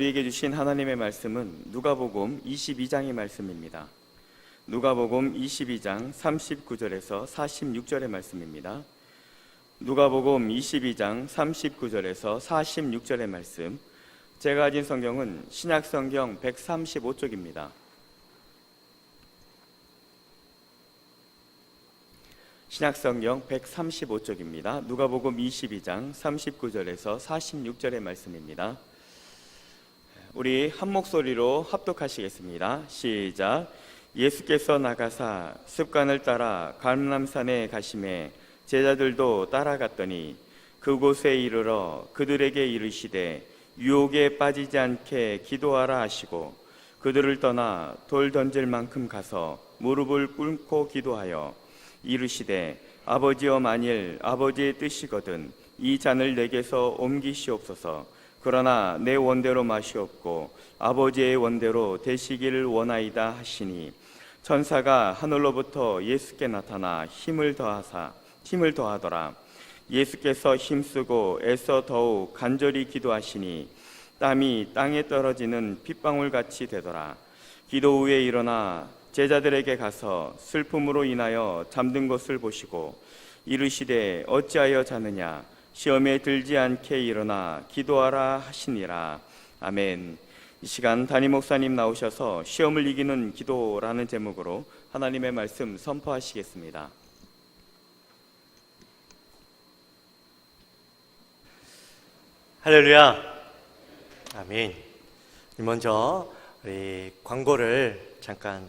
우리에게 주신 하나님의 말씀은 누가복음 22장의 말씀입니다. 누가복음 22장 39절에서 46절의 말씀입니다. 누가복음 22장 39절에서 46절의 말씀, 제가 가진 성경은 신약성경 135쪽입니다. 신약성경 135쪽입니다. 누가복음 22장 39절에서 46절의 말씀입니다. 우리 한 목소리로 합독하시겠습니다. 시작. 예수께서 나가사 습관을 따라 감람산에 가시매 제자들도 따라갔더니 그곳에 이르러 그들에게 이르시되 유혹에 빠지지 않게 기도하라 하시고 그들을 떠나 돌 던질 만큼 가서 무릎을 꿇고 기도하여 이르시되 아버지여, 만일 아버지의 뜻이거든 이 잔을 내게서 옮기시옵소서. 그러나 내 원대로 마시옵고 아버지의 원대로 되시기를 원하이다 하시니 천사가 하늘로부터 예수께 나타나 힘을 더하더라. 예수께서 힘쓰고 애써 더욱 간절히 기도하시니 땀이 땅에 떨어지는 핏방울같이 되더라. 기도 후에 일어나 제자들에게 가서 슬픔으로 인하여 잠든 것을 보시고 이르시되 어찌하여 자느냐, 시험에 들지 않게 일어나 기도하라 하시니라. 아멘. 이 시간 담임 목사님 나오셔서 시험을 이기는 기도라는 제목으로 하나님의 말씀 선포하시겠습니다. 할렐루야. 아멘. 먼저 우리 광고를 잠깐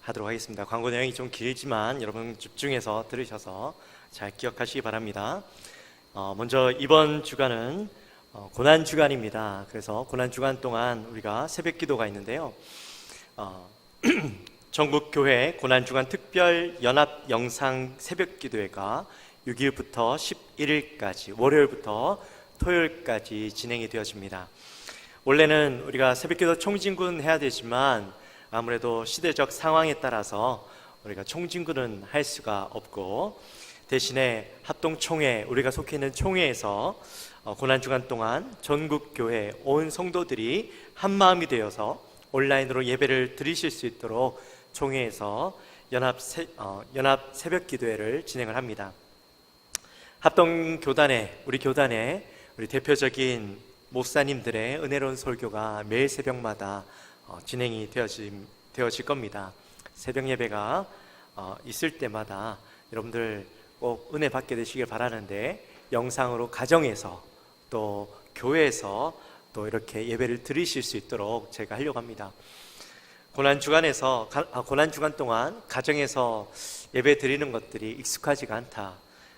하도록 하겠습니다. 광고 내용이 좀 길지만 여러분 집중해서 들으셔서 잘 기억하시기 바랍니다. 먼저 이번 주간은 고난 주간입니다. 그래서 고난 주간 동안 우리가 새벽 기도가 있는데요. 전국 교회 고난 주간 특별 연합 영상 새벽 기도회가 6일부터 11일까지 월요일부터 토요일까지 진행이 되어집니다. 원래는 우리가 새벽기도 총진군 해야 되지만 아무래도 시대적 상황에 따라서 우리가 총진군은 할 수가 없고 대신에 합동총회, 우리가 속해 있는 총회에서 고난주간 동안 전국교회 온 성도들이 한마음이 되어서 온라인으로 예배를 드리실 수 있도록 총회에서 연합 새벽기도회를 진행을 합니다. 합동교단에 우리 대표적인 목사님들의 은혜로운 설교가 매일 새벽마다 진행이 되어질 겁니다. 새벽 예배가 있을 때마다 여러분들 꼭 은혜 받게 되시길 바라는데 영상으로 가정에서 또 교회에서 또 이렇게 예배를 드리실 수 있도록 제가 하려고 합니다. 고난 주간 동안 가정에서 예배 드리는 것들이 익숙하지가 않다,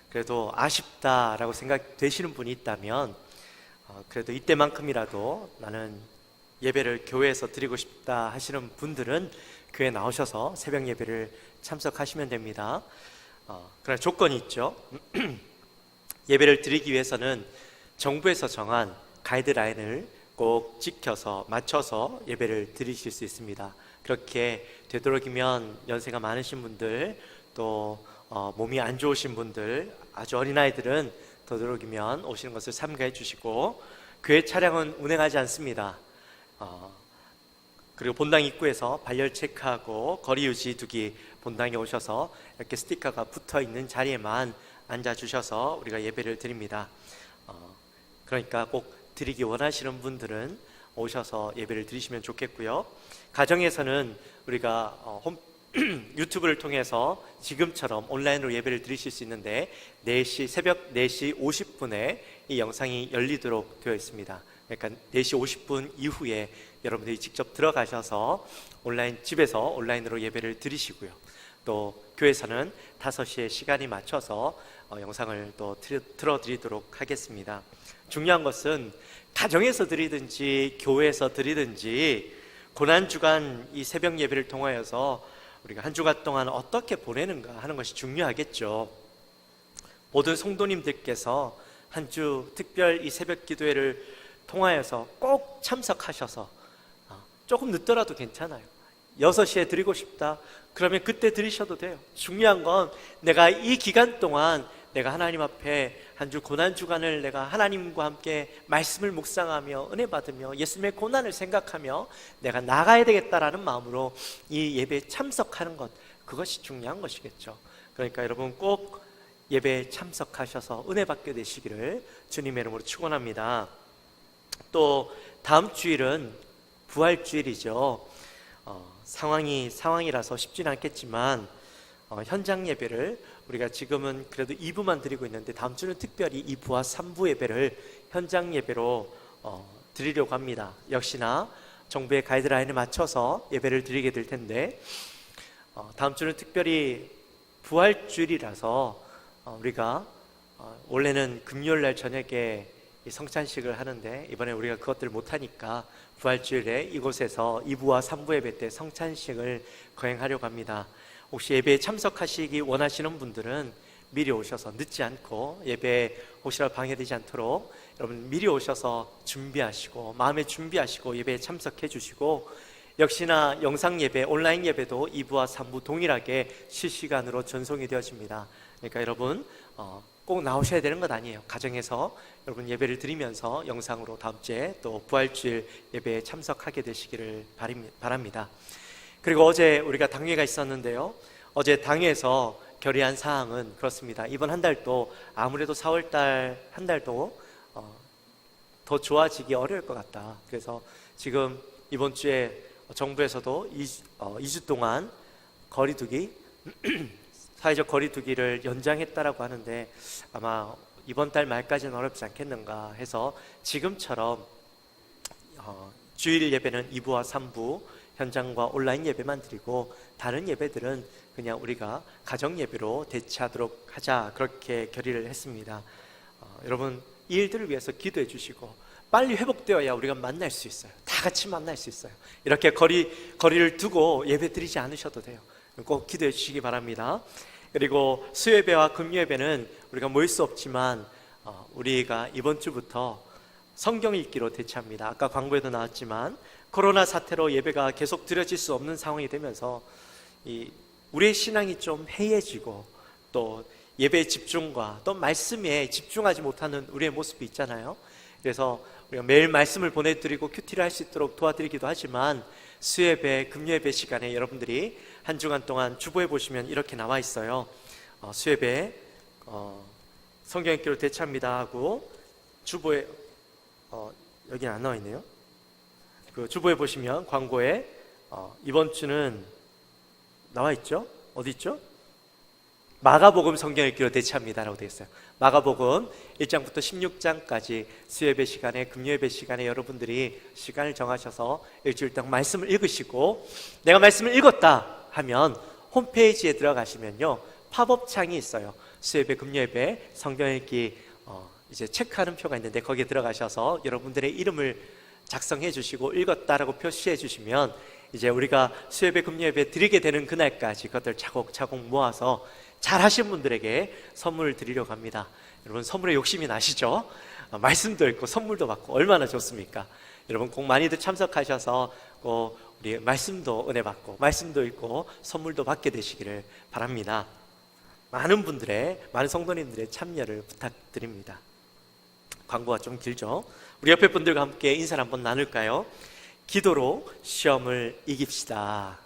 그래도 아쉽다라고 생각되시는 분이 있다면 그래도 이때만큼이라도 나는 예배를 교회에서 드리고 싶다 하시는 분들은 교회 나오셔서 새벽 예배를 참석하시면 됩니다. 그러나 조건이 있죠. 예배를 드리기 위해서는 정부에서 정한 가이드라인을 꼭 지켜서 맞춰서 예배를 드리실 수 있습니다. 그렇게 되도록이면 연세가 많으신 분들, 또 몸이 안 좋으신 분들, 아주 어린아이들은 되도록이면 오시는 것을 삼가해 주시고, 교회 차량은 운행하지 않습니다. 그리고 본당 입구에서 발열 체크하고 거리 유지 두기, 본당에 오셔서 이렇게 스티커가 붙어 있는 자리에만 앉아 주셔서 우리가 예배를 드립니다. 그러니까 꼭 드리기 원하시는 분들은 오셔서 예배를 드리시면 좋겠고요. 가정에서는 우리가 유튜브를 통해서 지금처럼 온라인으로 예배를 드리실 수 있는데 새벽 4시 50분에 이 영상이 열리도록 되어 있습니다. 그러니까 4시 50분 이후에 여러분들이 직접 들어가셔서 집에서 온라인으로 예배를 드리시고요. 또 교회에서는 5시에 시간이 맞춰서 영상을 또 틀어드리도록 하겠습니다. 중요한 것은 가정에서 드리든지 교회에서 드리든지 고난주간 이 새벽 예배를 통하여서 우리가 한 주간 동안 어떻게 보내는가 하는 것이 중요하겠죠. 모든 성도님들께서 한 주 특별 이 새벽 기도회를 통하여서 꼭 참석하셔서 조금 늦더라도 괜찮아요. 6시에 드리고 싶다 그러면 그때 드리셔도 돼요. 중요한 건 내가 이 기간 동안 내가 하나님 앞에 한 주 고난 주간을 내가 하나님과 함께 말씀을 묵상하며 은혜 받으며 예수님의 고난을 생각하며 내가 나가야 되겠다라는 마음으로 이 예배에 참석하는 것, 그것이 중요한 것이겠죠. 그러니까 여러분 꼭 예배에 참석하셔서 은혜 받게 되시기를 주님의 이름으로 축원합니다. 또 다음 주일은 부활주일이죠. 상황이라서 쉽지는 않겠지만 현장 예배를 우리가 지금은 그래도 2부만 드리고 있는데 다음 주는 특별히 2부와 3부 예배를 현장 예배로 드리려고 합니다. 역시나 정부의 가이드라인에 맞춰서 예배를 드리게 될 텐데 다음 주는 특별히 부활주일이라서 우리가 원래는 금요일날 저녁에 이 성찬식을 하는데 이번에 우리가 그것들을 못하니까 부활주일에 이곳에서 2부와 3부 예배 때 성찬식을 거행하려고 합니다. 혹시 예배에 참석하시기 원하시는 분들은 미리 오셔서 늦지 않고 예배에 혹시라도 방해되지 않도록 여러분 미리 오셔서 준비하시고 마음에 준비하시고 예배에 참석해 주시고, 역시나 영상 예배, 온라인 예배도 2부와 3부 동일하게 실시간으로 전송이 되어집니다. 그러니까 여러분 꼭 나오셔야 되는 것 아니에요. 가정에서 여러분 예배를 드리면서 영상으로 다음 주에 또 부활주일 예배에 참석하게 되시기를 바랍니다. 그리고 어제 우리가 당회가 있었는데요, 어제 당회에서 결의한 사항은 그렇습니다. 이번 한 달도 아무래도 4월달 한 달도 더 좋아지기 어려울 것 같다. 그래서 지금 이번 주에 정부에서도 2주 동안 거리두기 사회적 거리두기를 연장했다라고 하는데 아마 이번 달 말까지는 어렵지 않겠는가 해서 지금처럼 주일 예배는 2부와 3부 현장과 온라인 예배만 드리고 다른 예배들은 그냥 우리가 가정 예배로 대체하도록 하자, 그렇게 결의를 했습니다. 여러분 이 일들을 위해서 기도해 주시고 빨리 회복되어야 우리가 만날 수 있어요. 다 같이 만날 수 있어요. 이렇게 거리를 두고 예배 드리지 않으셔도 돼요. 꼭 기도해 주시기 바랍니다. 그리고 수요예배와 금요예배는 우리가 모일 수 없지만 우리가 이번 주부터 성경 읽기로 대체합니다. 아까 광고에도 나왔지만 코로나 사태로 예배가 계속 드려질 수 없는 상황이 되면서 우리의 신앙이 좀 해이해지고 또 예배의 집중과 또 말씀에 집중하지 못하는 우리의 모습이 있잖아요. 그래서 우리가 매일 말씀을 보내드리고 큐티를 할 수 있도록 도와드리기도 하지만 수예배, 금요예배 시간에 여러분들이 한 주간 동안 주보해 보시면 이렇게 나와 있어요. 수예배 성경 읽기로 대체합니다 하고 주보에 여기는 안 나와 있네요. 그 주보에 보시면 광고에 이번 주는 나와 있죠? 어디 있죠? 마가복음 성경 읽기로 대체합니다라고 되어 있어요. 마가복음 1장부터 16장까지 수요예배 시간에, 금요예배 시간에 여러분들이 시간을 정하셔서 일주일 동안 말씀을 읽으시고, 내가 말씀을 읽었다 하면 홈페이지에 들어가시면요 팝업 창이 있어요. 수요예배, 금요예배 성경 읽기 이제 체크하는 표가 있는데 거기에 들어가셔서 여러분들의 이름을 작성해 주시고 읽었다라고 표시해 주시면 이제 우리가 수요예배, 금요예배 드리게 되는 그날까지 그것들 차곡차곡 모아서 잘 하신 분들에게 선물을 드리려고 합니다. 여러분 선물에 욕심이 나시죠? 말씀도 읽고 선물도 받고 얼마나 좋습니까? 여러분 꼭 많이들 참석하셔서 꼭 우리 말씀도 은혜 받고 말씀도 읽고 선물도 받게 되시기를 바랍니다. 많은 성도님들의 참여를 부탁드립니다. 광고가 좀 길죠? 우리 옆에 분들과 함께 인사를 한번 나눌까요? 기도로 시험을 이깁시다.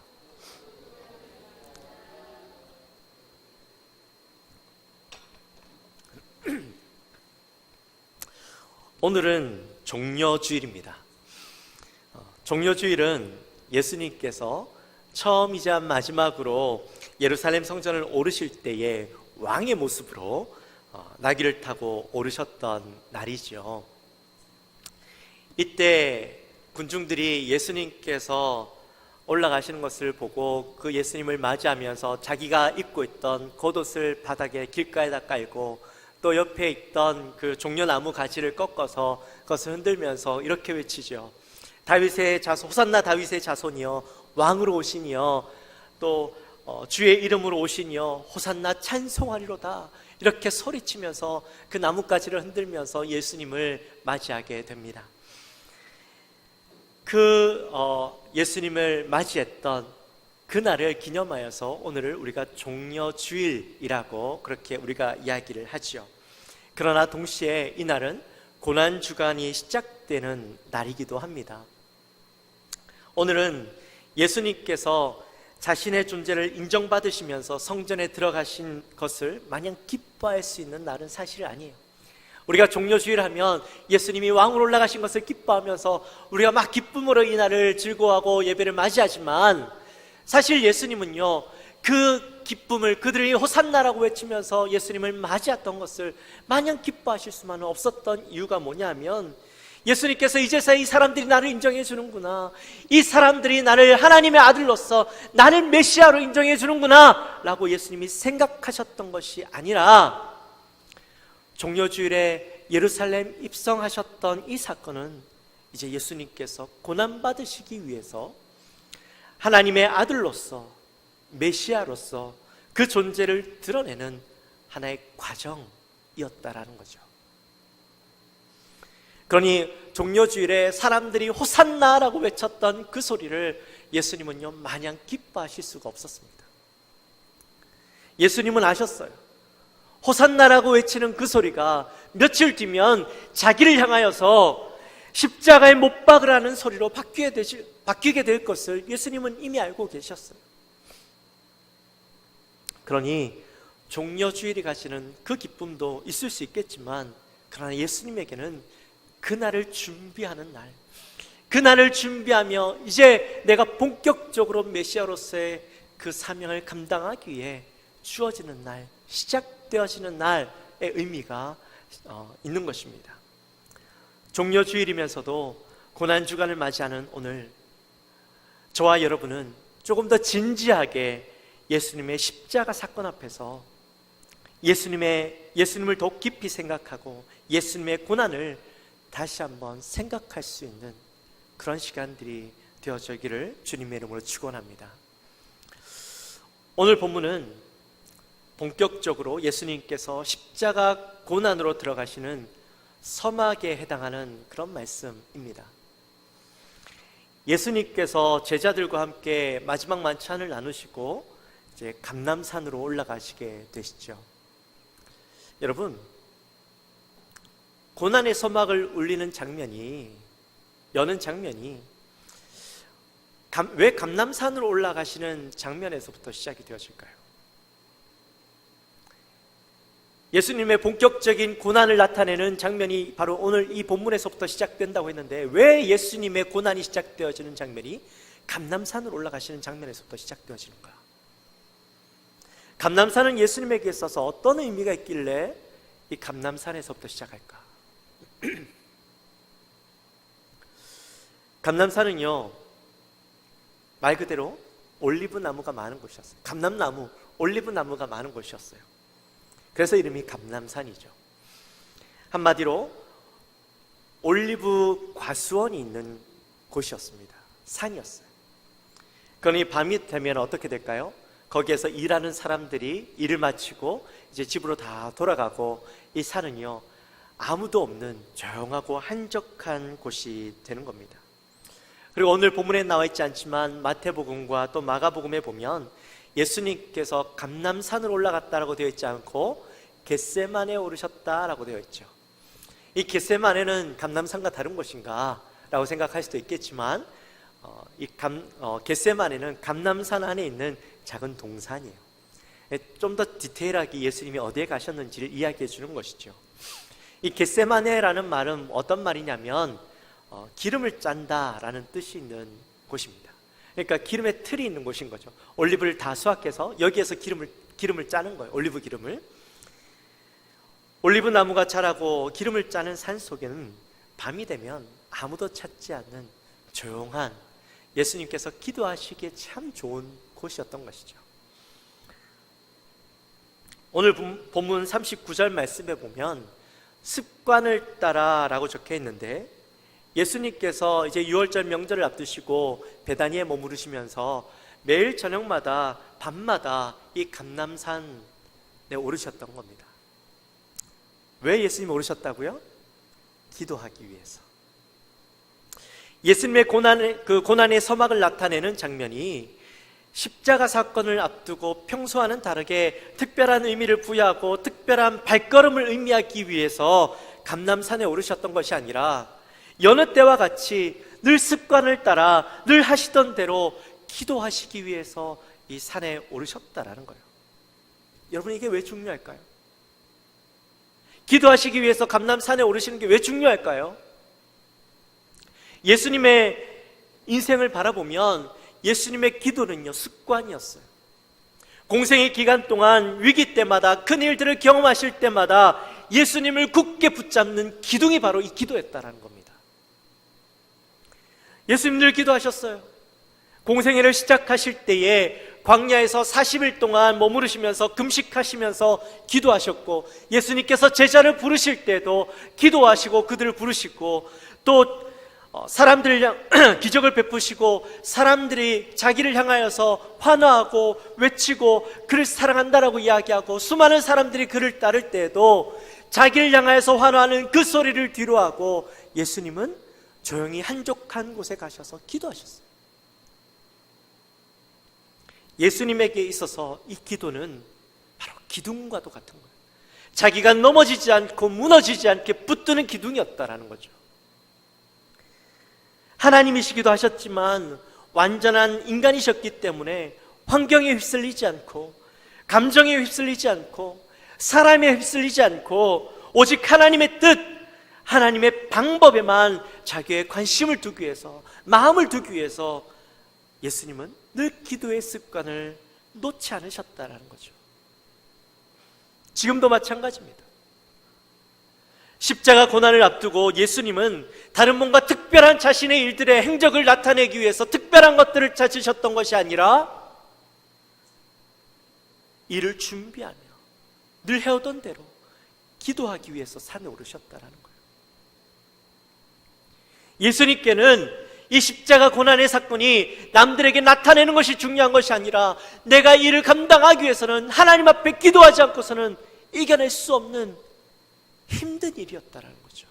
오늘은 종려주일입니다. 종려주일은 예수님께서 처음이자 마지막으로 예루살렘 성전을 오르실 때에 왕의 모습으로 나귀를 타고 오르셨던 날이죠. 이때 군중들이 예수님께서 올라가시는 것을 보고 그 예수님을 맞이하면서 자기가 입고 있던 겉옷을 바닥에 길가에다 깔고 또 옆에 있던 그 종려나무 가지를 꺾어서 그것을 흔들면서 이렇게 외치죠. 다윗의 자손, 호산나 다윗의 자손이여, 왕으로 오시니여, 또 주의 이름으로 오시니여, 호산나 찬송하리로다. 이렇게 소리치면서 그 나뭇가지를 흔들면서 예수님을 맞이하게 됩니다. 그 예수님을 맞이했던 그날을 기념하여서 오늘을 우리가 종려주일이라고 그렇게 우리가 이야기를 하지요. 그러나 동시에 이날은 고난주간이 시작되는 날이기도 합니다. 오늘은 예수님께서 자신의 존재를 인정받으시면서 성전에 들어가신 것을 마냥 기뻐할 수 있는 날은 사실 아니에요. 우리가 종려주일 하면 예수님이 왕으로 올라가신 것을 기뻐하면서 우리가 막 기쁨으로 이 날을 즐거워하고 예배를 맞이하지만, 사실 예수님은요, 그 기쁨을, 그들이 호산나라고 외치면서 예수님을 맞이했던 것을 마냥 기뻐하실 수만은 없었던 이유가 뭐냐면, 예수님께서 이제서야 이 사람들이 나를 인정해 주는구나, 이 사람들이 나를 하나님의 아들로서 나를 메시아로 인정해 주는구나 라고 예수님이 생각하셨던 것이 아니라, 종려주일에 예루살렘 입성하셨던 이 사건은 이제 예수님께서 고난받으시기 위해서 하나님의 아들로서, 메시아로서 그 존재를 드러내는 하나의 과정이었다라는 거죠. 그러니 종려주일에 사람들이 호산나라고 외쳤던 그 소리를 예수님은요, 마냥 기뻐하실 수가 없었습니다. 예수님은 아셨어요. 호산나라고 외치는 그 소리가 며칠 뒤면 자기를 향하여서 십자가에 못 박으라는 소리로 바뀌게 될 것을 예수님은 이미 알고 계셨어요. 그러니 종려주일이 가시는 그 기쁨도 있을 수 있겠지만, 그러나 예수님에게는 그날을 준비하는 날, 그날을 준비하며 이제 내가 본격적으로 메시아로서의 그 사명을 감당하기 위해 주어지는 날, 시작되어지는 날의 의미가 있는 것입니다. 종려주일이면서도 고난주간을 맞이하는 오늘, 저와 여러분은 조금 더 진지하게 예수님의 십자가 사건 앞에서 예수님을 더 깊이 생각하고 예수님의 고난을 다시 한번 생각할 수 있는 그런 시간들이 되어지기를 주님의 이름으로 축원합니다. 오늘 본문은 본격적으로 예수님께서 십자가 고난으로 들어가시는 서막에 해당하는 그런 말씀입니다. 예수님께서 제자들과 함께 마지막 만찬을 나누시고 이제 감람산으로 올라가시게 되시죠. 여러분, 고난의 서막을 울리는 장면이, 여는 장면이 왜 감람산으로 올라가시는 장면에서부터 시작이 되어질까요? 예수님의 본격적인 고난을 나타내는 장면이 바로 오늘 이 본문에서부터 시작된다고 했는데, 왜 예수님의 고난이 시작되어지는 장면이 감람산으로 올라가시는 장면에서부터 시작되어지는가? 감람산은 예수님에게 있어서 어떤 의미가 있길래 이 감람산에서부터 시작할까? 감람산은요, 말 그대로 올리브 나무가 많은 곳이었어요. 감람나무, 올리브 나무가 많은 곳이었어요. 그래서 이름이 감람산이죠. 한마디로 올리브 과수원이 있는 곳이었습니다. 산이었어요. 그러니 밤이 되면 어떻게 될까요? 거기에서 일하는 사람들이 일을 마치고 이제 집으로 다 돌아가고, 이 산은요, 아무도 없는 조용하고 한적한 곳이 되는 겁니다. 그리고 오늘 본문에 나와 있지 않지만 마태복음과 또 마가복음에 보면 예수님께서 감람산으로 올라갔다라고 되어 있지 않고 겟세마네에 오르셨다라고 되어 있죠. 이 겟세마네는 감람산과 다른 곳인가 라고 생각할 수도 있겠지만, 겟세마네는 감람산 안에 있는 작은 동산이에요. 좀 더 디테일하게 예수님이 어디에 가셨는지를 이야기해 주는 것이죠. 이 겟세마네라는 말은 어떤 말이냐면 기름을 짠다라는 뜻이 있는 곳입니다. 그러니까 기름의 틀이 있는 곳인 거죠. 올리브를 다 수확해서 여기에서 기름을 짜는 거예요. 올리브 기름을. 올리브 나무가 자라고 기름을 짜는 산 속에는 밤이 되면 아무도 찾지 않는 조용한, 예수님께서 기도하시기에 참 좋은 곳이었던 것이죠. 오늘 본문 39절 말씀에 보면 습관을 따라 라고 적혀 있는데, 예수님께서 이제 유월절 명절을 앞두시고 베다니에 머무르시면서 매일 저녁마다 밤마다 이 감람산에 오르셨던 겁니다. 왜 예수님이 오르셨다고요? 기도하기 위해서. 예수님의 고난의 서막을 나타내는 장면이 십자가 사건을 앞두고 평소와는 다르게 특별한 의미를 부여하고 특별한 발걸음을 의미하기 위해서 감람산에 오르셨던 것이 아니라 여느 때와 같이 늘 습관을 따라 늘 하시던 대로 기도하시기 위해서 이 산에 오르셨다라는 거예요. 여러분, 이게 왜 중요할까요? 기도하시기 위해서 감람산에 오르시는 게 왜 중요할까요? 예수님의 인생을 바라보면 예수님의 기도는요, 습관이었어요. 공생의 기간 동안 위기 때마다 큰 일들을 경험하실 때마다 예수님을 굳게 붙잡는 기둥이 바로 이 기도였다라는 겁니다. 예수님 늘 기도하셨어요. 공생애를 시작하실 때에 광야에서 40일 동안 머무르시면서 금식하시면서 기도하셨고, 예수님께서 제자를 부르실 때도 기도하시고 그들을 부르시고, 또 사람들을 기적을 베푸시고 사람들이 자기를 향하여서 환호하고 외치고 그를 사랑한다라고 이야기하고 수많은 사람들이 그를 따를 때에도 자기를 향하여서 환호하는 그 소리를 뒤로하고 예수님은 조용히 한적한 곳에 가셔서 기도하셨어요. 예수님에게 있어서 이 기도는 바로 기둥과도 같은 거예요. 자기가 넘어지지 않고 무너지지 않게 붙드는 기둥이었다라는 거죠. 하나님이시기도 하셨지만 완전한 인간이셨기 때문에 환경에 휩쓸리지 않고 감정에 휩쓸리지 않고 사람에 휩쓸리지 않고 오직 하나님의 뜻, 하나님의 방법에만 자기의 관심을 두기 위해서, 마음을 두기 위해서 예수님은 늘 기도의 습관을 놓지 않으셨다라는 거죠. 지금도 마찬가지입니다. 십자가 고난을 앞두고 예수님은 다른 뭔가 특별한 자신의 일들의 행적을 나타내기 위해서 특별한 것들을 찾으셨던 것이 아니라 이를 준비하며 늘 해오던 대로 기도하기 위해서 산에 오르셨다라는 거예요. 예수님께는 이 십자가 고난의 사건이 남들에게 나타내는 것이 중요한 것이 아니라 내가 이를 감당하기 위해서는 하나님 앞에 기도하지 않고서는 이겨낼 수 없는 힘든 일이었다라는 거죠.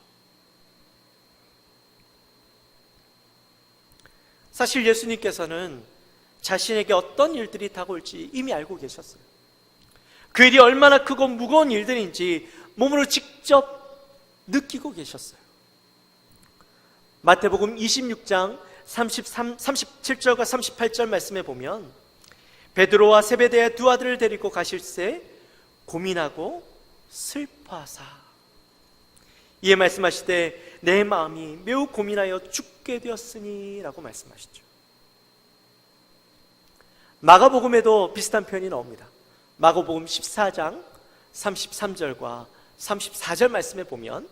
사실 예수님께서는 자신에게 어떤 일들이 다가올지 이미 알고 계셨어요. 그 일이 얼마나 크고 무거운 일들인지 몸으로 직접 느끼고 계셨어요. 마태복음 26장 37절과 38절 말씀에 보면 베드로와 세베대의 두 아들을 데리고 가실새 고민하고 슬퍼하사 이에 말씀하시되 내 마음이 매우 고민하여 죽게 되었으니 라고 말씀하시죠. 마가복음에도 비슷한 표현이 나옵니다. 마가복음 14장 33절과 34절 말씀에 보면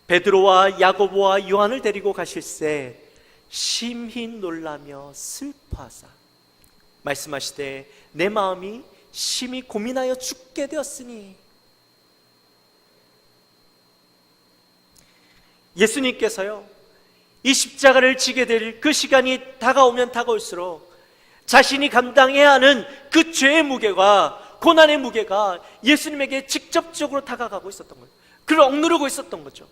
베드로와 야고보와 요한을 데리고 가실새 심히 놀라며 슬퍼하사 말씀하시되 내 마음이 심히 고민하여 죽게 되었으니. 예수님께서요, 이 십자가를 지게 될 그 시간이 다가오면 다가올수록 자신이 감당해야 하는 그 죄의 무게가, 고난의 무게가 예수님에게 직접적으로 다가가고 있었던 거예요. 그를 억누르고 있었던 거죠.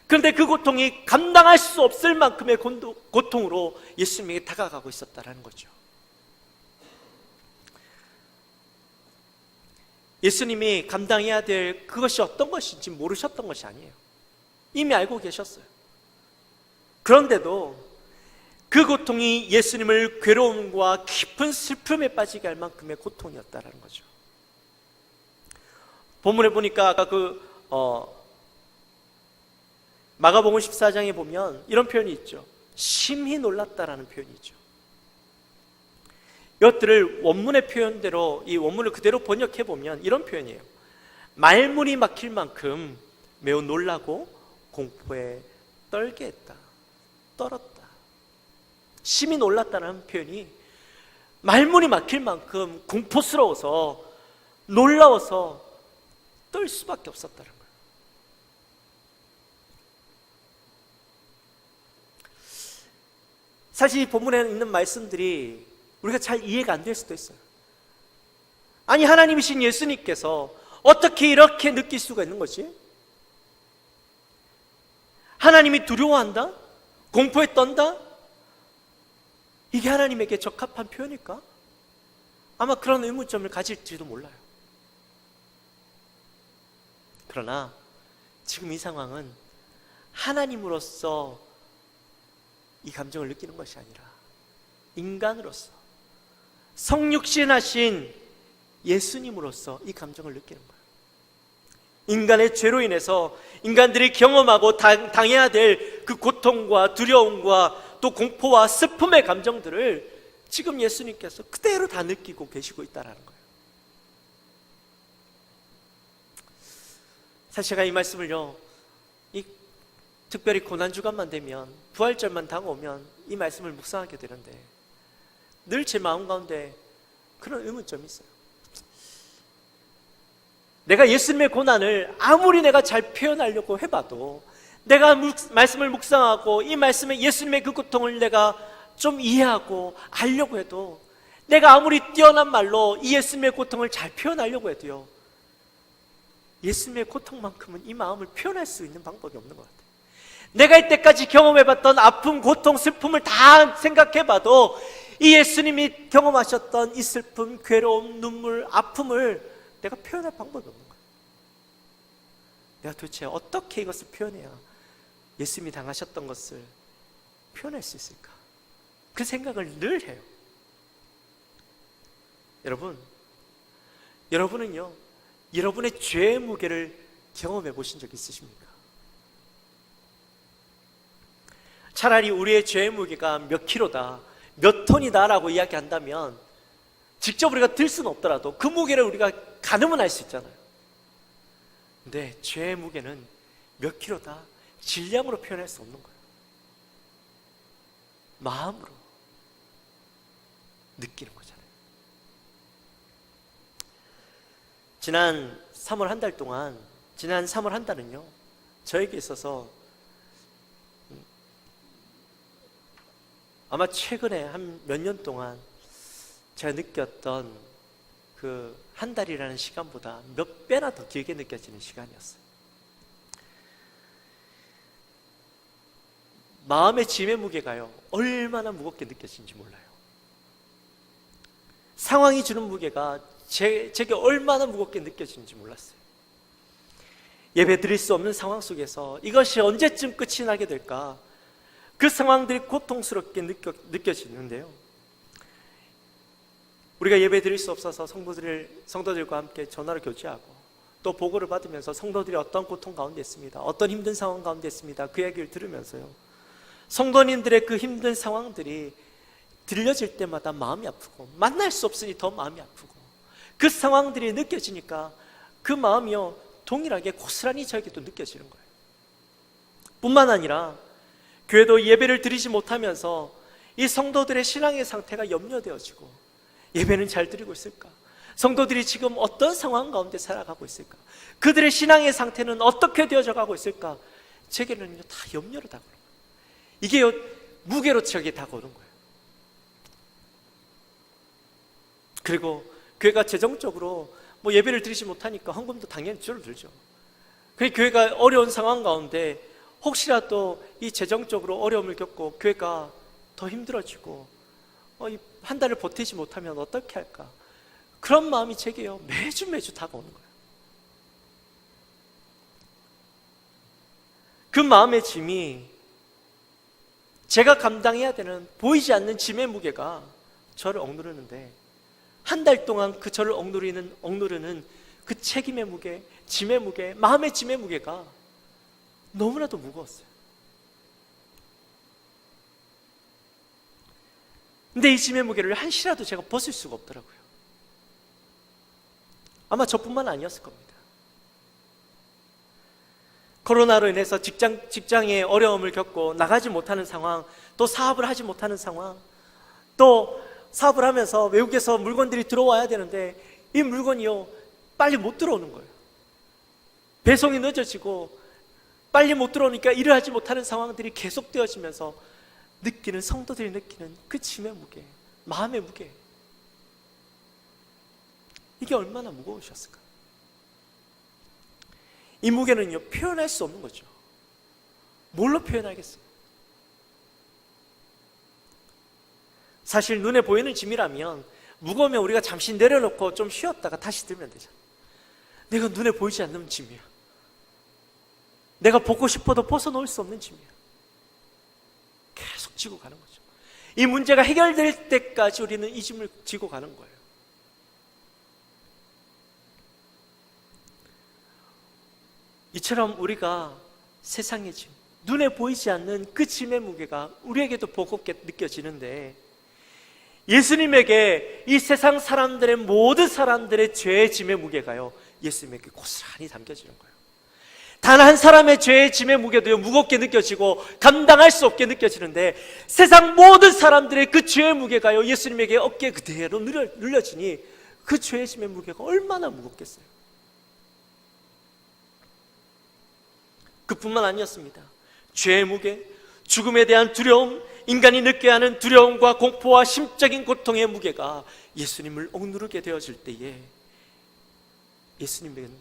그런데 그 고통이 감당할 수 없을 만큼의 고통으로 예수님에게 다가가고 있었다는 거죠. 예수님이 감당해야 될 그것이 어떤 것인지 모르셨던 것이 아니에요. 이미 알고 계셨어요. 그런데도 그 고통이 예수님을 괴로움과 깊은 슬픔에 빠지게 할 만큼의 고통이었다는 거죠. 본문에 보니까 아까 마가복음 14장에 보면 이런 표현이 있죠. 심히 놀랐다라는 표현이 있죠. 이것들을 원문의 표현대로, 이 원문을 그대로 번역해 보면 이런 표현이에요. 말문이 막힐 만큼 매우 놀라고 공포에 떨게 했다, 떨었다. 심히 놀랐다는 표현이 말문이 막힐 만큼 공포스러워서 놀라워서 떨 수밖에 없었다는 거예요. 사실 이 본문에 있는 말씀들이 우리가 잘 이해가 안 될 수도 있어요. 아니, 하나님이신 예수님께서 어떻게 이렇게 느낄 수가 있는 거지? 하나님이 두려워한다? 공포에 떤다? 이게 하나님에게 적합한 표현일까? 아마 그런 의문점을 가질지도 몰라요. 그러나 지금 이 상황은 하나님으로서 이 감정을 느끼는 것이 아니라 인간으로서 성육신하신 예수님으로서 이 감정을 느끼는 거예요. 인간의 죄로 인해서 인간들이 경험하고 당해야 될 그 고통과 두려움과 또 공포와 슬픔의 감정들을 지금 예수님께서 그대로 다 느끼고 계시고 있다는 거예요. 사실 제가 이 말씀을요, 특별히 고난주간만 되면, 부활절만 다가오면 이 말씀을 묵상하게 되는데 늘 제 마음 가운데 그런 의문점이 있어요. 내가 예수님의 고난을 아무리 내가 잘 표현하려고 해봐도, 내가 말씀을 묵상하고 이 말씀에 예수님의 그 고통을 내가 좀 이해하고 알려고 해도, 내가 아무리 뛰어난 말로 이 예수님의 고통을 잘 표현하려고 해도요, 예수님의 고통만큼은 이 마음을 표현할 수 있는 방법이 없는 것 같아요. 내가 이때까지 경험해봤던 아픔, 고통, 슬픔을 다 생각해봐도 이 예수님이 경험하셨던 이 슬픔, 괴로움, 눈물, 아픔을 내가 표현할 방법이 없는 거예요. 내가 도대체 어떻게 이것을 표현해야 예수님이 당하셨던 것을 표현할 수 있을까? 그 생각을 늘 해요. 여러분은요, 여러분의 죄의 무게를 경험해 보신 적 있으십니까? 차라리 우리의 죄의 무게가 몇 킬로다, 몇 톤이다 라고 이야기한다면 직접 우리가 들 수는 없더라도 그 무게를 우리가 가늠은 할 수 있잖아요. 근데 죄의 무게는 몇 킬로다, 질량으로 표현할 수 없는 거예요. 마음으로 느끼는 거잖아요. 지난 3월 한 달 동안, 지난 3월 한 달은요, 저에게 있어서 아마 최근에 한 몇 년 동안 제가 느꼈던 그 한 달이라는 시간보다 몇 배나 더 길게 느껴지는 시간이었어요. 마음의 짐의 무게가요, 얼마나 무겁게 느껴지는지 몰라요. 상황이 주는 무게가 제게 얼마나 무겁게 느껴지는지 몰랐어요. 예배 드릴 수 없는 상황 속에서 이것이 언제쯤 끝이 나게 될까, 그 상황들이 고통스럽게 느껴지는데요, 우리가 예배 드릴 수 없어서 성도들과 함께 전화를 교체하고 또 보고를 받으면서 성도들이 어떤 고통 가운데 있습니다, 어떤 힘든 상황 가운데 있습니다, 그 얘기를 들으면서요, 성도님들의 그 힘든 상황들이 들려질 때마다 마음이 아프고, 만날 수 없으니 더 마음이 아프고, 그 상황들이 느껴지니까 그 마음이요, 동일하게 고스란히 저에게도 느껴지는 거예요. 뿐만 아니라 교회도 예배를 드리지 못하면서 이 성도들의 신앙의 상태가 염려되어지고, 예배는 잘 드리고 있을까? 성도들이 지금 어떤 상황 가운데 살아가고 있을까? 그들의 신앙의 상태는 어떻게 되어져 가고 있을까? 제게는요, 다 염려로 다가오는 거예요. 이게 무게로 저에게 다가오는 거예요. 그리고 교회가 재정적으로 예배를 드리지 못하니까 헌금도 당연히 줄어들죠. 그 교회가 어려운 상황 가운데 혹시라도 이 재정적으로 어려움을 겪고 교회가 더 힘들어지고 한 달을 버티지 못하면 어떻게 할까? 그런 마음이 제게요, 매주 다가오는 거예요. 그 마음의 짐이, 제가 감당해야 되는 보이지 않는 짐의 무게가 저를 억누르는데, 한 달 동안 그 저를 억누르는 그 책임의 무게, 짐의 무게, 마음의 짐의 무게가 너무나도 무거웠어요. 근데 이 짐의 무게를 한시라도 제가 벗을 수가 없더라고요. 아마 저뿐만 아니었을 겁니다. 코로나로 인해서 직장에 어려움을 겪고 나가지 못하는 상황, 또 사업을 하지 못하는 상황, 또 사업을 하면서 외국에서 물건들이 들어와야 되는데 이 물건이요, 빨리 못 들어오는 거예요. 배송이 늦어지고 빨리 못 들어오니까 일을 하지 못하는 상황들이 계속되어지면서 성도들이 느끼는 그 짐의 무게, 마음의 무게, 이게 얼마나 무거우셨을까? 이 무게는요, 표현할 수 없는 거죠. 뭘로 표현하겠어요? 사실 눈에 보이는 짐이라면 무거우면 우리가 잠시 내려놓고 좀 쉬었다가 다시 들면 되잖아. 내가 눈에 보이지 않는 짐이야. 내가 벗고 싶어도 벗어놓을 수 없는 짐이야. 계속 지고 가는 거죠. 이 문제가 해결될 때까지 우리는 이 짐을 지고 가는 거예요. 이처럼 우리가 세상의 짐, 눈에 보이지 않는 그 짐의 무게가 우리에게도 버겁게 느껴지는데, 예수님에게 이 세상 사람들의 모든 사람들의 죄의 짐의 무게가요, 예수님에게 고스란히 담겨지는 거예요. 단 한 사람의 죄의 짐의 무게도요, 무겁게 느껴지고 감당할 수 없게 느껴지는데, 세상 모든 사람들의 그 죄의 무게가요, 예수님에게 어깨에 그대로 눌려지니 그 죄의 짐의 무게가 얼마나 무겁겠어요. 그뿐만 아니었습니다. 죄의 무게, 죽음에 대한 두려움, 인간이 느껴야 하는 두려움과 공포와 심적인 고통의 무게가 예수님을 억누르게 되어질 때에 예수님에게는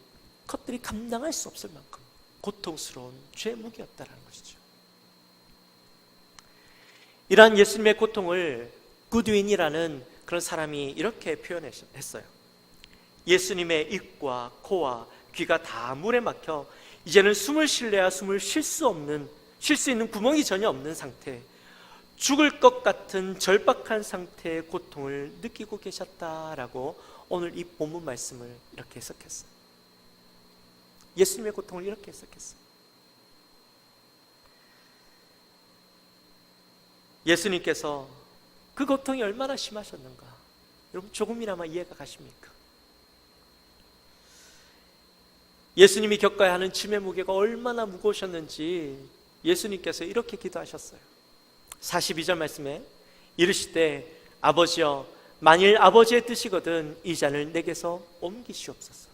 그것들이 감당할 수 없을 만큼 고통스러운 죄의 무게였다는 것이죠. 이러한 예수님의 고통을 구드윈이라는 그런 사람이 이렇게 표현했어요. 예수님의 입과 코와 귀가 다 물에 막혀 이제는 숨을 쉴래야 숨을 쉴 수 있는 구멍이 전혀 없는 상태, 죽을 것 같은 절박한 상태의 고통을 느끼고 계셨다라고 오늘 이 본문 말씀을 이렇게 해석했어요. 예수님의 고통을 이렇게 해석했어요. 예수님께서 그 고통이 얼마나 심하셨는가, 여러분 조금이나마 이해가 가십니까? 예수님이 겪어야 하는 짐의 무게가 얼마나 무거우셨는지 예수님께서 이렇게 기도하셨어요. 42절 말씀에 이르시되 아버지여, 만일 아버지의 뜻이거든 이 잔을 내게서 옮기시옵소서.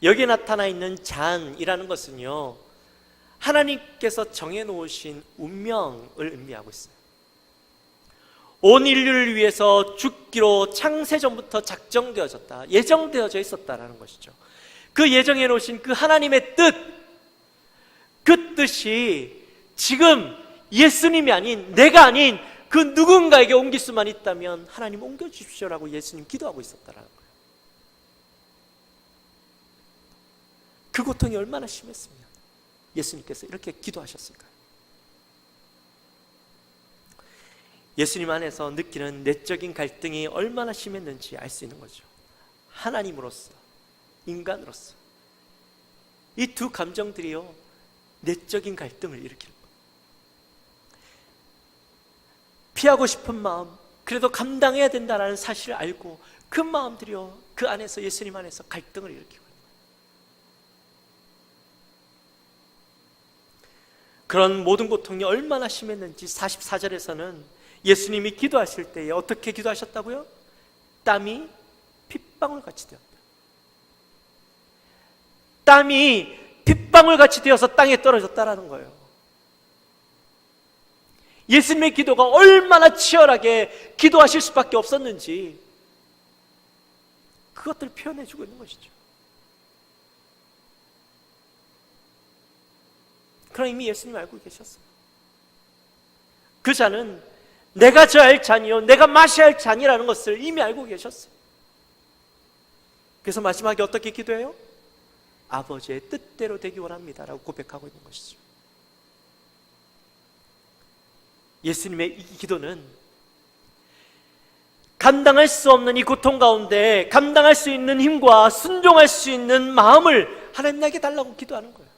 여기에 나타나 있는 잔이라는 것은요, 하나님께서 정해놓으신 운명을 의미하고 있어요. 온 인류를 위해서 죽기로 창세전부터 작정되어졌다, 예정되어져 있었다라는 것이죠. 그 예정해 놓으신 그 하나님의 뜻, 그 뜻이 지금 예수님이 아닌, 내가 아닌 그 누군가에게 옮길 수만 있다면 하나님 옮겨주십시오라고 예수님 기도하고 있었다라는 거예요. 그 고통이 얼마나 심했으면 예수님께서 이렇게 기도하셨을까요? 예수님 안에서 느끼는 내적인 갈등이 얼마나 심했는지 알 수 있는 거죠. 하나님으로서, 인간으로서 이 두 감정들이요, 내적인 갈등을 일으키는 거예요. 피하고 싶은 마음, 그래도 감당해야 된다는 사실을 알고 그 마음들이요, 그 안에서, 예수님 안에서 갈등을 일으키고 있는 거예요. 그런 모든 고통이 얼마나 심했는지 44절에서는 예수님이 기도하실 때에 어떻게 기도하셨다고요? 땀이 핏방울같이 되었다. 땀이 핏방울같이 되어서 땅에 떨어졌다라는 거예요. 예수님의 기도가 얼마나 치열하게 기도하실 수밖에 없었는지 그것들을 표현해주고 있는 것이죠. 그럼 이미 예수님 알고 계셨어요. 그 잔은 내가 져야 할 잔이요, 내가 마셔야 할 잔이라는 것을 이미 알고 계셨어요. 그래서 마지막에 어떻게 기도해요? 아버지의 뜻대로 되기 원합니다 라고 고백하고 있는 것이죠. 예수님의 이 기도는 감당할 수 없는 이 고통 가운데 감당할 수 있는 힘과 순종할 수 있는 마음을 하나님 나에게 달라고 기도하는 거예요.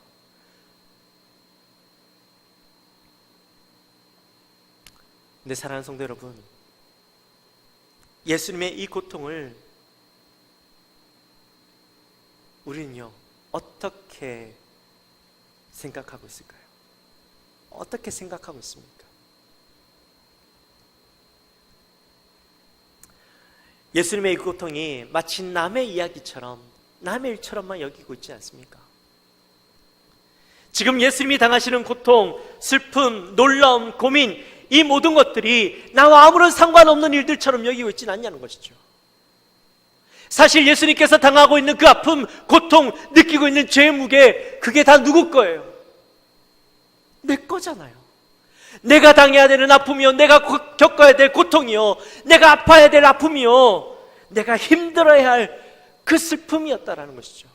근데 사랑하는 성도 여러분, 예수님의 이 고통을 우리는요, 어떻게 생각하고 있을까요? 어떻게 생각하고 있습니까? 예수님의 이 고통이 마치 남의 이야기처럼, 남의 일처럼만 여기고 있지 않습니까? 지금 예수님이 당하시는 고통, 슬픔, 놀라움, 고민, 이 모든 것들이 나와 아무런 상관없는 일들처럼 여기고 있지는 않냐는 것이죠. 사실 예수님께서 당하고 있는 그 아픔, 고통, 느끼고 있는 죄의 무게, 그게 다 누구 거예요? 내 거잖아요. 내가 당해야 되는 아픔이요, 내가 겪어야 될 고통이요, 내가 아파야 될 아픔이요, 내가 힘들어야 할 그 슬픔이었다라는 것이죠.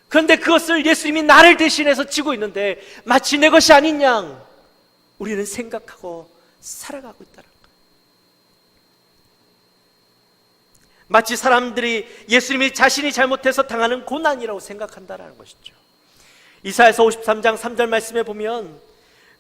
그런데 그것을 예수님이 나를 대신해서 지고 있는데 마치 내 것이 아닌 양 우리는 생각하고 살아가고 있다는 거예요. 마치 사람들이 예수님이 자신이 잘못해서 당하는 고난이라고 생각한다는 것이죠. 이사야서 53장 3절 말씀에 보면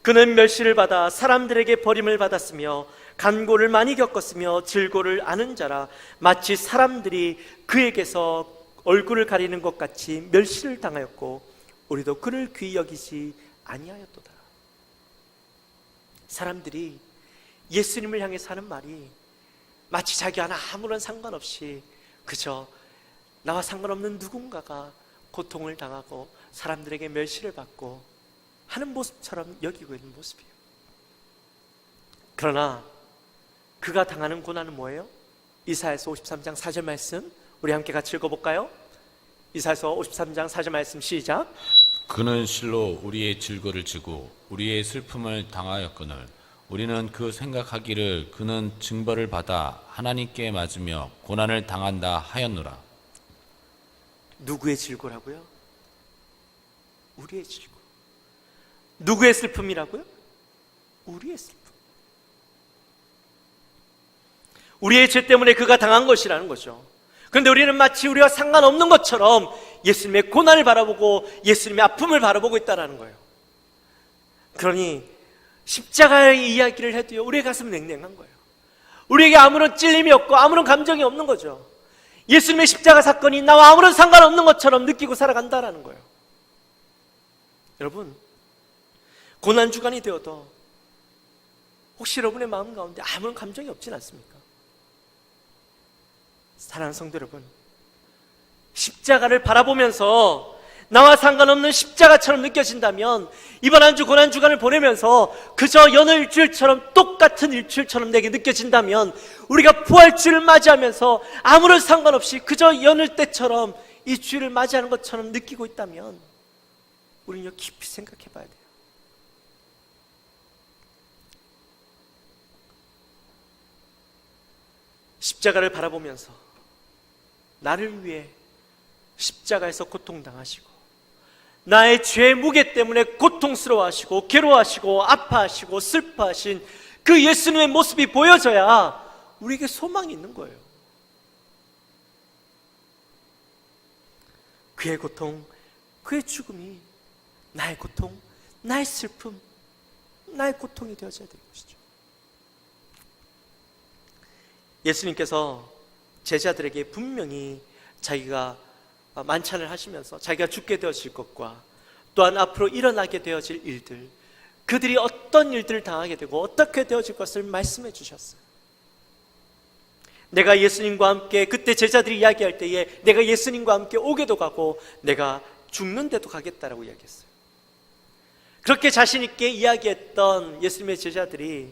그는 멸시를 받아 사람들에게 버림을 받았으며 간고를 많이 겪었으며 질고를 아는 자라 마치 사람들이 그에게서 얼굴을 가리는 것 같이 멸시를 당하였고 우리도 그를 귀히 여기지 아니하였도다. 사람들이 예수님을 향해서 하는 말이 마치 자기와는 아무런 상관없이 그저 나와 상관없는 누군가가 고통을 당하고 사람들에게 멸시를 받고 하는 모습처럼 여기고 있는 모습이에요. 그러나 그가 당하는 고난은 뭐예요? 이사야서 53장 4절 말씀 우리 함께 같이 읽어볼까요? 이사야서 53장 4절 말씀 시작. 그는 실로 우리의 질고를 지고 우리의 슬픔을 당하였거늘 우리는 그 생각하기를 그는 징벌을 받아 하나님께 맞으며 고난을 당한다 하였노라. 누구의 질고라고요? 우리의 질고. 누구의 슬픔이라고요? 우리의 슬픔. 우리의 죄 때문에 그가 당한 것이라는 거죠. 그런데 우리는 마치 우리와 상관없는 것처럼 예수님의 고난을 바라보고 예수님의 아픔을 바라보고 있다는 거예요. 그러니 십자가의 이야기를 해도요, 우리의 가슴은 냉랭한 거예요. 우리에게 아무런 찔림이 없고 아무런 감정이 없는 거죠. 예수님의 십자가 사건이 나와 아무런 상관없는 것처럼 느끼고 살아간다는 거예요. 여러분, 고난주간이 되어도 혹시 여러분의 마음 가운데 아무런 감정이 없진 않습니까? 사랑하는 성도 여러분, 십자가를 바라보면서 나와 상관없는 십자가처럼 느껴진다면 이번 한 주 고난주간을 보내면서 그저 여느 일주일처럼 똑같은 일주일처럼 내게 느껴진다면 우리가 부활주를 맞이하면서 아무런 상관없이 그저 여느 때처럼 이 주일을 맞이하는 것처럼 느끼고 있다면 우리는 깊이 생각해 봐야 돼요. 십자가를 바라보면서 나를 위해 십자가에서 고통당하시고 나의 죄 무게 때문에 고통스러워하시고 괴로워하시고 아파하시고 슬퍼하신 그 예수님의 모습이 보여져야 우리에게 소망이 있는 거예요. 그의 고통, 그의 죽음이 나의 고통, 나의 슬픔, 나의 고통이 되어져야 되는 것이죠. 예수님께서 제자들에게 분명히 자기가 만찬을 하시면서 자기가 죽게 되어질 것과 또한 앞으로 일어나게 되어질 일들, 그들이 어떤 일들을 당하게 되고 어떻게 되어질 것을 말씀해 주셨어요. 내가 예수님과 함께, 그때 제자들이 이야기할 때에 내가 예수님과 함께 오게도 가고 내가 죽는 데도 가겠다라고 이야기했어요. 그렇게 자신 있게 이야기했던 예수님의 제자들이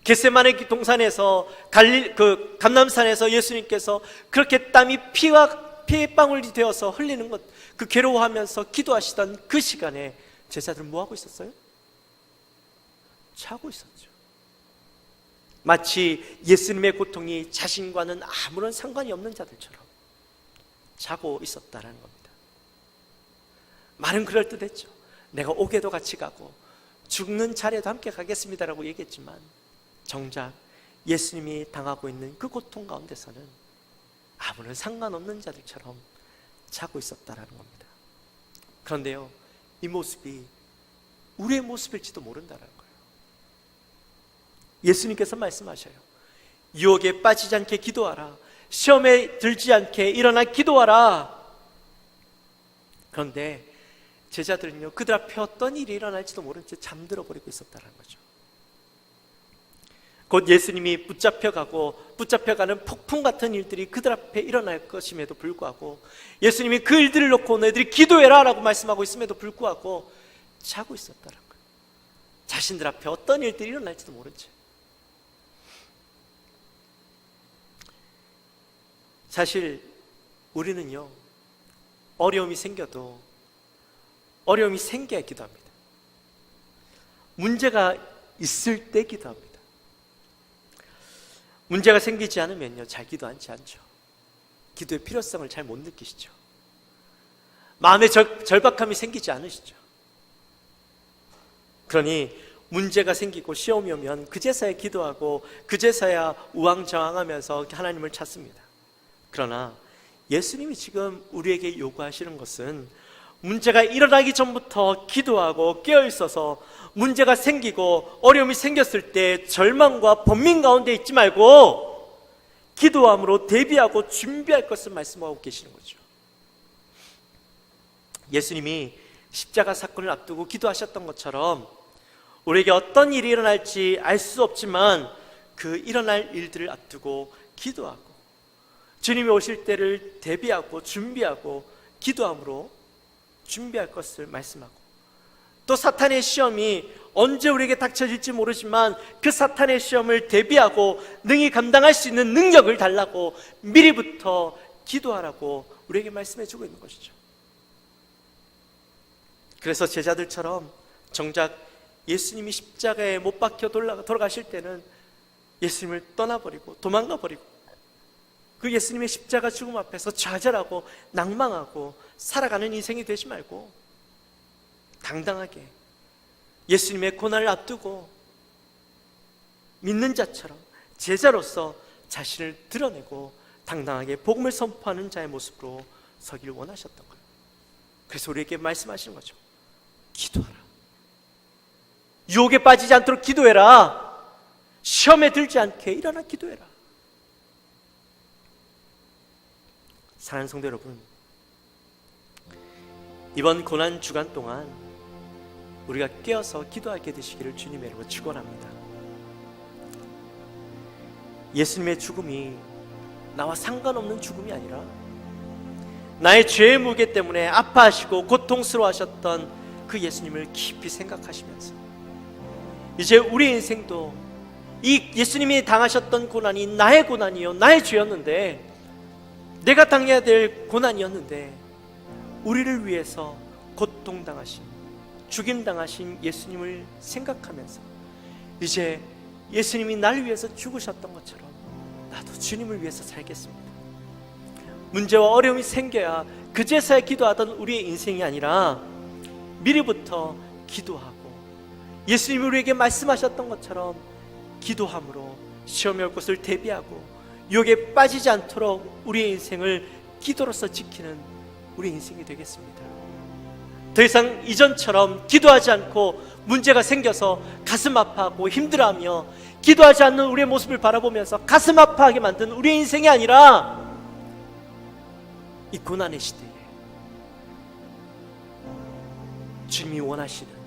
겟세마네 동산에서 감람산에서 예수님께서 그렇게 땀이 피방울이 되어서 흘리는 것, 그 괴로워하면서 기도하시던 그 시간에 제자들은 뭐 하고 있었어요? 자고 있었죠. 마치 예수님의 고통이 자신과는 아무런 상관이 없는 자들처럼 자고 있었다는 겁니다. 말은 그럴듯했죠. 내가 오게도 같이 가고 죽는 자리에도 함께 가겠습니다라고 얘기했지만 정작 예수님이 당하고 있는 그 고통 가운데서는 아무런 상관없는 자들처럼 자고 있었다라는 겁니다. 그런데요, 이 모습이 우리의 모습일지도 모른다는 거예요. 예수님께서 말씀하셔요. 유혹에 빠지지 않게 기도하라. 시험에 들지 않게 일어나 기도하라. 그런데 제자들은요, 그들 앞에 어떤 일이 일어날지도 모른 채 잠들어 버리고 있었다는 거죠. 곧 예수님이 붙잡혀가는 폭풍 같은 일들이 그들 앞에 일어날 것임에도 불구하고 예수님이 그 일들을 놓고 너희들이 기도해라 라고 말씀하고 있음에도 불구하고 자고 있었다는 거예요. 자신들 앞에 어떤 일들이 일어날지도 모른 채. 사실 우리는요, 어려움이 생겨도 어려움이 생겨야 기도합니다. 문제가 있을 때 기도합니다. 문제가 생기지 않으면요, 잘 기도하지 않죠. 기도의 필요성을 잘 못 느끼시죠. 마음에 절박함이 생기지 않으시죠. 그러니 문제가 생기고 시험이 오면 그제서야 기도하고 그제서야 우왕좌왕하면서 하나님을 찾습니다. 그러나 예수님이 지금 우리에게 요구하시는 것은 문제가 일어나기 전부터 기도하고 깨어있어서 문제가 생기고 어려움이 생겼을 때 절망과 번민 가운데 있지 말고 기도함으로 대비하고 준비할 것을 말씀하고 계시는 거죠. 예수님이 십자가 사건을 앞두고 기도하셨던 것처럼 우리에게 어떤 일이 일어날지 알 수 없지만 그 일어날 일들을 앞두고 기도하고 주님이 오실 때를 대비하고 준비하고 기도함으로 준비할 것을 말씀하고, 또 사탄의 시험이 언제 우리에게 닥쳐질지 모르지만 그 사탄의 시험을 대비하고 능히 감당할 수 있는 능력을 달라고 미리부터 기도하라고 우리에게 말씀해 주고 있는 것이죠. 그래서 제자들처럼 정작 예수님이 십자가에 못 박혀 돌아가실 때는 예수님을 떠나버리고 도망가버리고 그 예수님의 십자가 죽음 앞에서 좌절하고 낭망하고 살아가는 인생이 되지 말고 당당하게 예수님의 고난을 앞두고 믿는 자처럼 제자로서 자신을 드러내고 당당하게 복음을 선포하는 자의 모습으로 서기를 원하셨던 거예요. 그래서 우리에게 말씀하시는 거죠. 기도하라. 유혹에 빠지지 않도록 기도해라. 시험에 들지 않게 일어나 기도해라. 사랑하는 성도 여러분, 이번 고난 주간 동안 우리가 깨어서 기도하게 되시기를 주님의 이름으로 축원합니다. 예수님의 죽음이 나와 상관없는 죽음이 아니라 나의 죄의 무게 때문에 아파하시고 고통스러워하셨던 그 예수님을 깊이 생각하시면서 이제 우리 인생도 이 예수님이 당하셨던 고난이 나의 고난이요, 나의 죄였는데, 내가 당해야 될 고난이었는데 우리를 위해서 고통당하신, 죽임당하신 예수님을 생각하면서 이제 예수님이 나를 위해서 죽으셨던 것처럼 나도 주님을 위해서 살겠습니다. 문제와 어려움이 생겨야 그제서야 기도하던 우리의 인생이 아니라 미리부터 기도하고 예수님이 우리에게 말씀하셨던 것처럼 기도함으로 시험이 올 것을 대비하고 유혹에 빠지지 않도록 우리의 인생을 기도로서 지키는 우리의 인생이 되겠습니다. 더 이상 이전처럼 기도하지 않고 문제가 생겨서 가슴 아파하고 힘들어하며 기도하지 않는 우리의 모습을 바라보면서 가슴 아파하게 만든 우리의 인생이 아니라 이 고난의 시대에 주님이 원하시는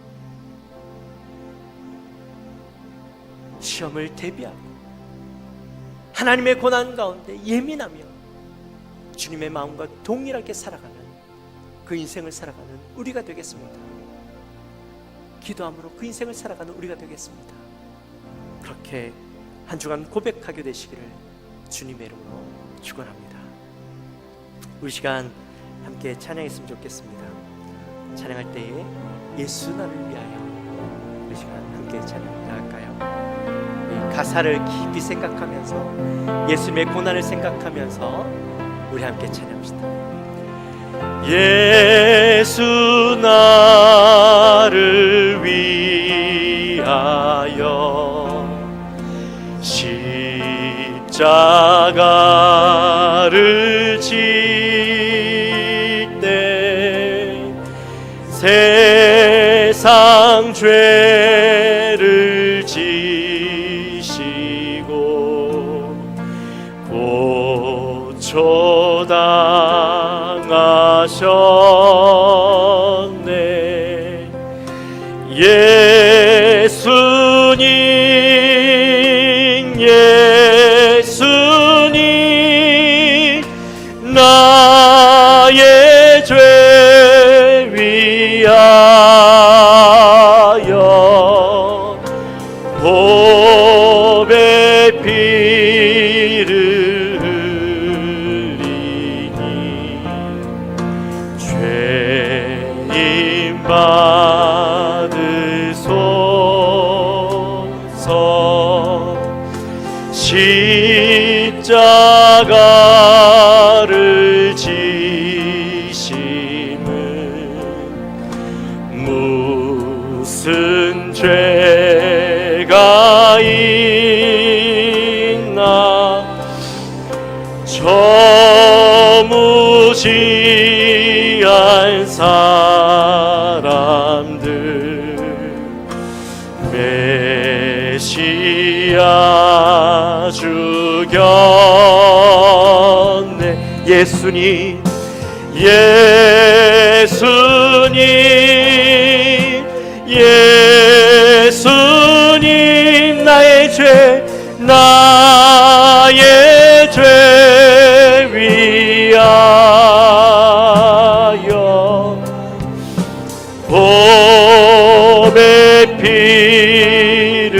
시험을 대비하고 하나님의 고난 가운데 예민하며 주님의 마음과 동일하게 살아가는 그 인생을 살아가는 우리가 되겠습니다. 기도함으로 그 인생을 살아가는 우리가 되겠습니다. 그렇게 한 주간 고백하게 되시기를 주님의 이름으로 축원합니다. 우리 시간 함께 찬양했으면 좋겠습니다. 찬양할 때에 예수 나를 위하여, 우리 시간 함께 찬양 나갈까요? 가사를 깊이 생각하면서 예수님의 고난을 생각하면서 우리 함께 찬양합시다. 예수 나를 위하여 십자가를 질 때 세상 죄를 고초당하셨네. 예수님 나의 죄 위하여 보배 피를 흘리니 죄인 받으소서. 무슨 죄가 있나 저 무지한 사람들 메시아 죽였네. 예수님 예수님 예수님 나의 죄 위하여 봄의 피를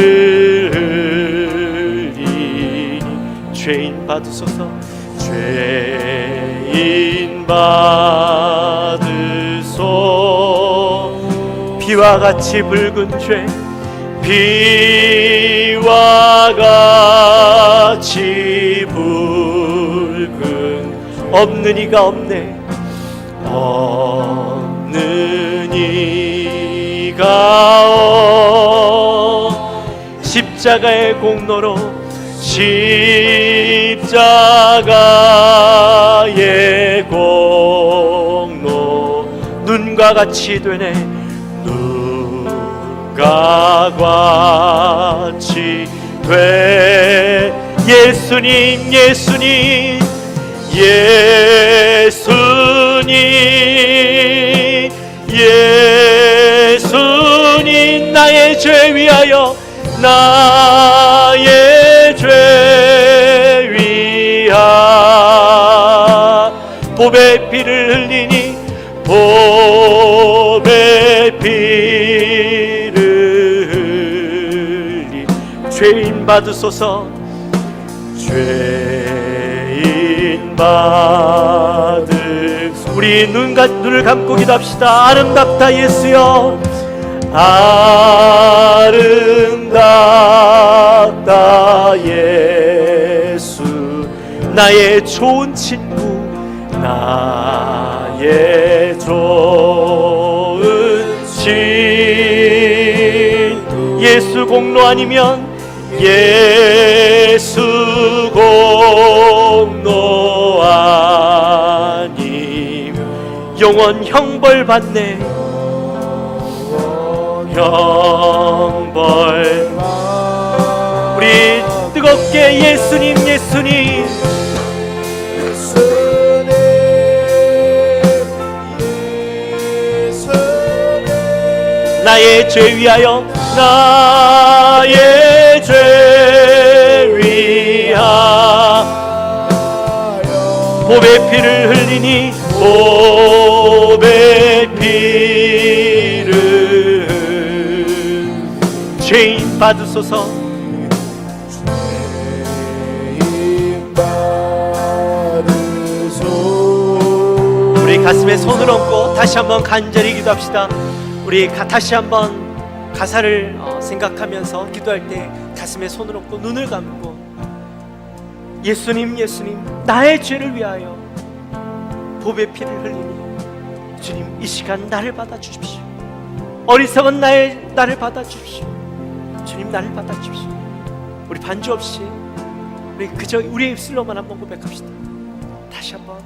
흘리니 죄인 받으소서 죄인 받으소. 비와 같이 붉은 죄 비와 같이 붉은 없는 이가 없네. 없는 이가 십자가의 공로로 십자가의 공로 눈과 같이 되네. 눈과 같이 돼. 예수님 예수님 예수님 예수님 나의 죄 위하여 나의 죄 위하여 봄의 피를 흘리니 봄의 피를 흘리 죄인 받으소서 죄인 받으소서. 우리 눈을 감고 기도합시다. 아름답다 예수여 아름답다 예수 나의 좋은 친구 나의 좋은 친구 예수 공로 아니면 예수 공로 아니면 영원 형벌 받네. 형벌 우리 뜨겁게 예수님 예수님 나의 죄 위하여 나의 죄 위하여 봄의 피를 흘리니 봄의 피를 죄인 받으소서 죄인 받으소서. 우리 가슴에 손을 얹고 다시 한번 간절히 기도합시다. 우리 다시 한번 가사를 생각하면서 기도할 때 가슴에 손을 얹고 눈을 감고 예수님 예수님 나의 죄를 위하여 봄의 피를 흘리니 주님 이 시간 나를 받아주십시오. 어리석은 나를 받아주십시오. 주님 나를 받아주십시오. 우리 반주 없이 우리 그저 우리의 입술로만 한번 고백합시다. 다시 한번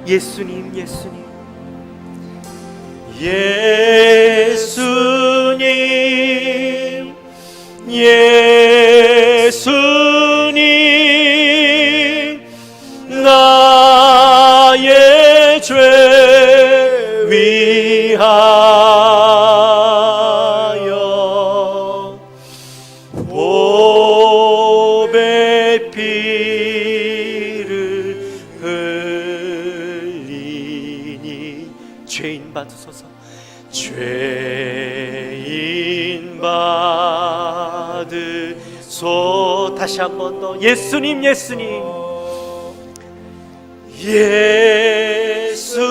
예수님 예수님 예수님 예수님 나의 죄 위하여 봄의 피를 흘리니 죄인 받으소서 죄인 받으소. 다시 한 번 더 예수님 예수님 예수님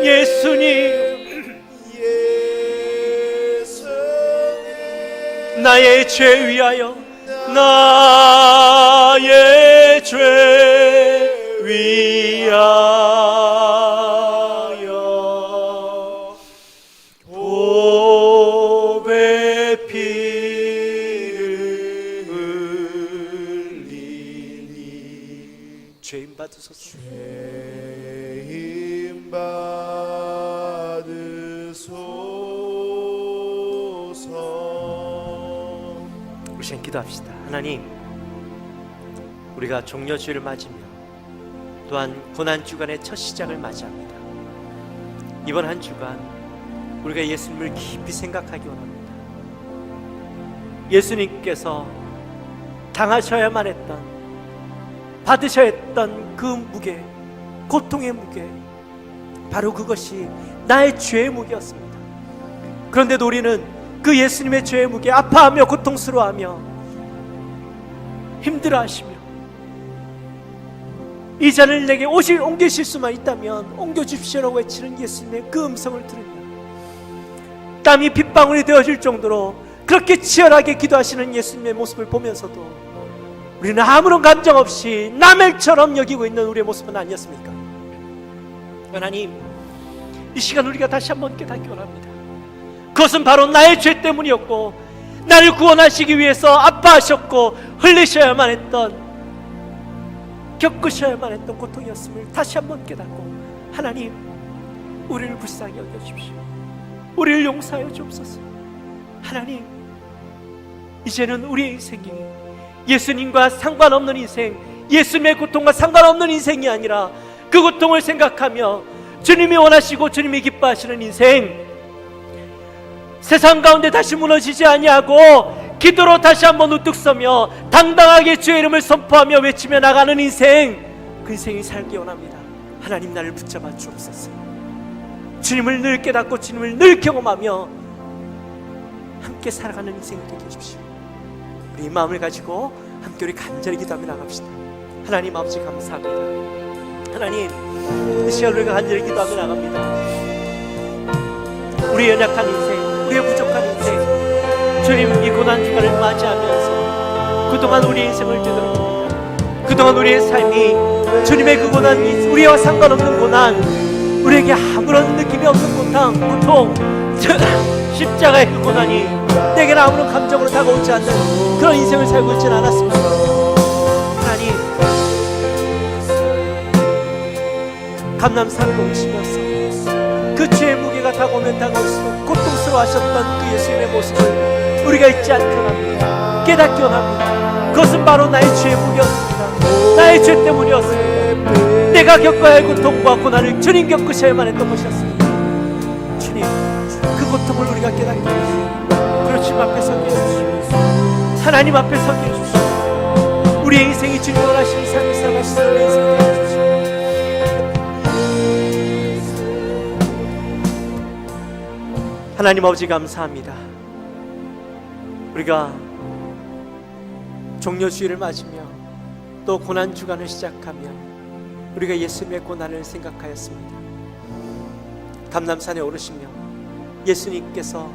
예수님 나의 죄 위하여 나의 죄 위하여 죄인 받으소서. 죄인 받으소서. 우리 시간 기도합시다. 하나님, 우리가 종려주일을 맞으며 또한 고난주간의 첫 시작을 맞이합니다. 이번 한 주간 우리가 예수님을 깊이 생각하기 원합니다. 예수님께서 당하셔야만 했던, 받으셔야 했던 그 무게, 고통의 무게, 바로 그것이 나의 죄의 무게였습니다. 그런데도 우리는 그 예수님의 죄의 무게, 아파하며 고통스러워하며 힘들어하시며 이 잔을 내게 오실 옮기실 수만 있다면 옮겨주십시오라고 외치는 예수님의 그 음성을 들으며 땀이 빗방울이 되어질 정도로 그렇게 치열하게 기도하시는 예수님의 모습을 보면서도 우리는 아무런 감정 없이 남의 일처럼 여기고 있는 우리의 모습은 아니었습니까? 하나님, 이 시간 우리가 다시 한번 깨닫기 원합니다. 그것은 바로 나의 죄 때문이었고 나를 구원하시기 위해서 아파하셨고 흘리셔야만 했던, 겪으셔야만 했던 고통이었음을 다시 한번 깨닫고, 하나님, 우리를 불쌍히 여겨주십시오. 우리를 용서하여 주옵소서. 하나님, 이제는 우리의 인생이 예수님과 상관없는 인생, 예수님의 고통과 상관없는 인생이 아니라 그 고통을 생각하며 주님이 원하시고 주님이 기뻐하시는 인생, 세상 가운데 다시 무너지지 아니하고 기도로 다시 한번 우뚝 서며 당당하게 주의 이름을 선포하며 외치며 나가는 인생, 그 인생이 살기 원합니다. 하나님, 나를 붙잡아 주옵소서. 주님을 늘 깨닫고 주님을 늘 경험하며 함께 살아가는 인생이 되게 해주십시오. 우리 이 마음을 가지고 함께 우리 간절히 기도하며 나갑시다. 하나님 아버지, 감사합니다. 하나님, 이 시간 우리가 간절히 기도하며 나갑니다. 우리의 연약한 인생, 우리의 부족한 인생, 주님 이 고난주간을 맞이하면서 그동안 우리의 인생을 되돌아봅니다. 그동안 우리의 삶이 주님의 그 고난, 우리와 상관없는 고난, 우리에게 아무런 느낌이 없는 고통, 십자가의 그 고난이 내게는 아무런 감정으로 다가오지 않는 그런 인생을 살고 있지는 않았습니다. 하나님, 감람산을 오시면서 그 죄의 무게가 다가오면 다가올수록 고통스러워하셨던 그 예수님의 모습을 우리가 잊지 않기 원합니다. 깨닫기 원합니다. 그것은 바로 나의 죄의 무게였습니다. 나의 죄 때문이었습니다. 내가 겪어야 할 고통과 고난을 주님 겪으셔야만 했던 것이었습니다. 주님, 그 고통을 우리가 깨닫게 해주시고 그리고 주님 앞에 서게 해주시고 하나님 앞에 서게 해주시고 우리의 인생이 주님 원하시는 삶을 살아갈 수 있는 인생이 되게 해주시고, 하나님 아버지 감사합니다. 우리가 종려주일을 맞으며 또 고난주간을 시작하며 우리가 예수님의 고난을 생각하였습니다. 감람산에 오르시며 예수님께서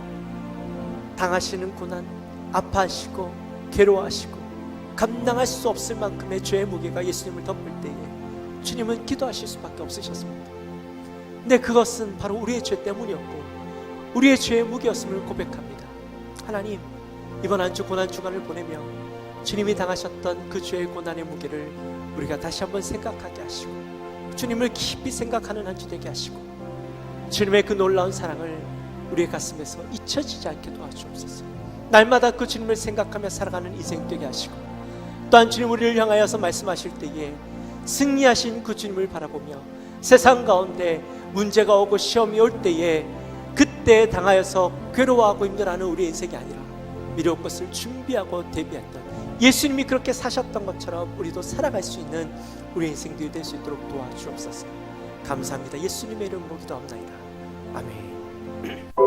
당하시는 고난, 아파하시고 괴로워하시고 감당할 수 없을 만큼의 죄의 무게가 예수님을 덮을 때에 주님은 기도하실 수밖에 없으셨습니다. 근데 그것은 바로 우리의 죄 때문이었고 우리의 죄의 무게였음을 고백합니다. 하나님, 이번 한 주 고난주간을 보내며 주님이 당하셨던 그 죄의 고난의 무게를 우리가 다시 한번 생각하게 하시고 주님을 깊이 생각하는 한 주 되게 하시고 주님의 그 놀라운 사랑을 우리의 가슴에서 잊혀지지 않게 도와주옵소서. 날마다 그 주님을 생각하며 살아가는 인생 되게 하시고 또한 주님 우리를 향하여서 말씀하실 때에 승리하신 그 주님을 바라보며 세상 가운데 문제가 오고 시험이 올 때에 그때 당하여서 괴로워하고 힘들어하는 우리의 인생이 아니라 미래의 것을 준비하고 대비했던 예수님이 그렇게 사셨던 것처럼 우리도 살아갈 수 있는 우리의 인생들이 될 수 있도록 도와주옵소서. 감사합니다. 예수님의 이름으로 기도합니다. 아멘.